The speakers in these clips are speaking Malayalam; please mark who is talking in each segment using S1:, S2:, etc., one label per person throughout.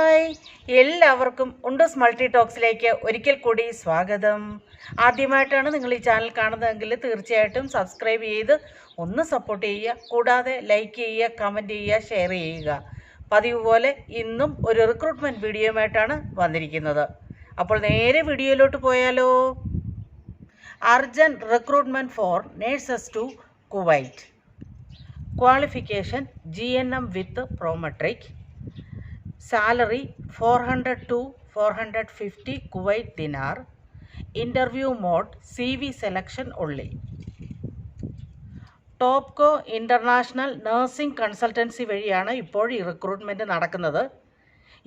S1: ഹായ്, എല്ലാവർക്കും ഉണ്ടൂസ് മൾട്ടി ടോക്സിലേക്ക് ഒരിക്കൽ കൂടി സ്വാഗതം. ആദ്യമായിട്ടാണ് നിങ്ങൾ ഈ ചാനൽ കാണുന്നതെങ്കിൽ തീർച്ചയായിട്ടും സബ്സ്ക്രൈബ് ചെയ്ത് ഒന്ന് സപ്പോർട്ട് ചെയ്യുക. കൂടാതെ ലൈക്ക് ചെയ്യുക, കമൻറ്റ് ചെയ്യുക, ഷെയർ ചെയ്യുക. പതിവ് പോലെ ഇന്നും ഒരു റിക്രൂട്ട്മെൻറ്റ് വീഡിയോയുമായിട്ടാണ് വന്നിരിക്കുന്നത്. അപ്പോൾ നേരെ വീഡിയോയിലോട്ട് പോയാലോ. Urgent recruitment for nurses to Kuwait. Qualification GNM with prometric. Salary 400 to 450 Kuwait dinar. Interview mode CV selection only. Topco international nursing consultancy വഴിയാണ് ഇപ്പോൾ ഈ റിക്രൂട്ട്മെൻറ്റ് നടക്കുന്നത്.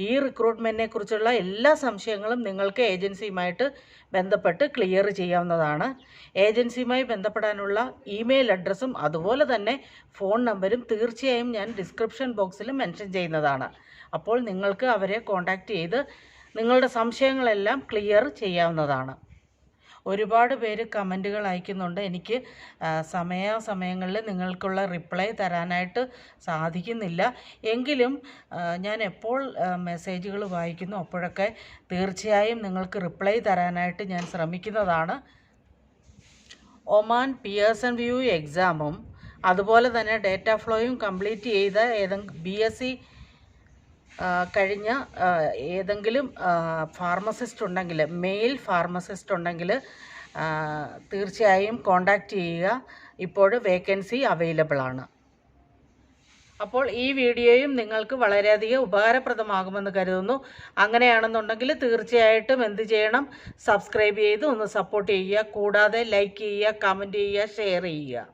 S1: ഈ റിക്രൂട്ട്മെൻറ്റിനെ കുറിച്ചുള്ള എല്ലാ സംശയങ്ങളും നിങ്ങൾക്ക് ഏജൻസിയുമായിട്ട് ബന്ധപ്പെട്ട് ക്ലിയർ ചെയ്യാവുന്നതാണ്. ഏജൻസിയുമായി ബന്ധപ്പെടാനുള്ള ഇമെയിൽ അഡ്രസ്സും അതുപോലെ തന്നെ ഫോൺ നമ്പരും തീർച്ചയായും ഞാൻ ഡിസ്ക്രിപ്ഷൻ ബോക്സിൽ മെൻഷൻ ചെയ്യുന്നതാണ്. അപ്പോൾ നിങ്ങൾക്ക് അവരെ കോൺടാക്റ്റ് ചെയ്ത് നിങ്ങളുടെ സംശയങ്ങളെല്ലാം ക്ലിയർ ചെയ്യാവുന്നതാണ്. ഒരുപാട് പേര് കമൻറ്റുകൾ അയക്കുന്നുണ്ട്. എനിക്ക് സമയങ്ങളിൽ നിങ്ങൾക്കുള്ള റിപ്ലൈ തരാനായിട്ട് സാധിക്കുന്നില്ല. എങ്കിലും ഞാൻ എപ്പോൾ മെസ്സേജുകൾ വായിക്കുന്നു അപ്പോഴൊക്കെ തീർച്ചയായും നിങ്ങൾക്ക് റിപ്ലൈ തരാനായിട്ട് ഞാൻ ശ്രമിക്കുന്നതാണ്. ഒമാൻ പിയേഴ്സൺ വ്യൂ എക്സാമും അതുപോലെ തന്നെ ഡേറ്റ ഫ്ലോയും കംപ്ലീറ്റ് ചെയ്ത BSc കഴിഞ്ഞ ഏതെങ്കിലും ഫാർമസിസ്റ്റ് ഉണ്ടെങ്കിൽ, മെയിൽ ഫാർമസിസ്റ്റ് ഉണ്ടെങ്കിൽ തീർച്ചയായും കോൺടാക്റ്റ് ചെയ്യുക. ഇപ്പോൾ വേക്കൻസി അവൈലബിൾ ആണ്. അപ്പോൾ ഈ വീഡിയോയും നിങ്ങൾക്ക് വളരെയധികം ഉപകാരപ്രദമാകുമെന്ന് കരുതുന്നു. അങ്ങനെയാണെന്നുണ്ടെങ്കിൽ തീർച്ചയായിട്ടും എന്ത് ചെയ്യണം, സബ്സ്ക്രൈബ് ചെയ്ത് ഒന്ന് സപ്പോർട്ട് ചെയ്യുക. കൂടാതെ ലൈക്ക് ചെയ്യുക, കമൻറ്റ് ചെയ്യുക, ഷെയർ ചെയ്യുക.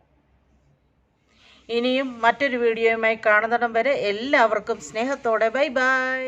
S1: ഇനിയും മറ്റൊരു വീഡിയോയുമായി കാണുന്നിടം വരെ എല്ലാവർക്കും സ്നേഹത്തോടെ ബൈ ബൈ.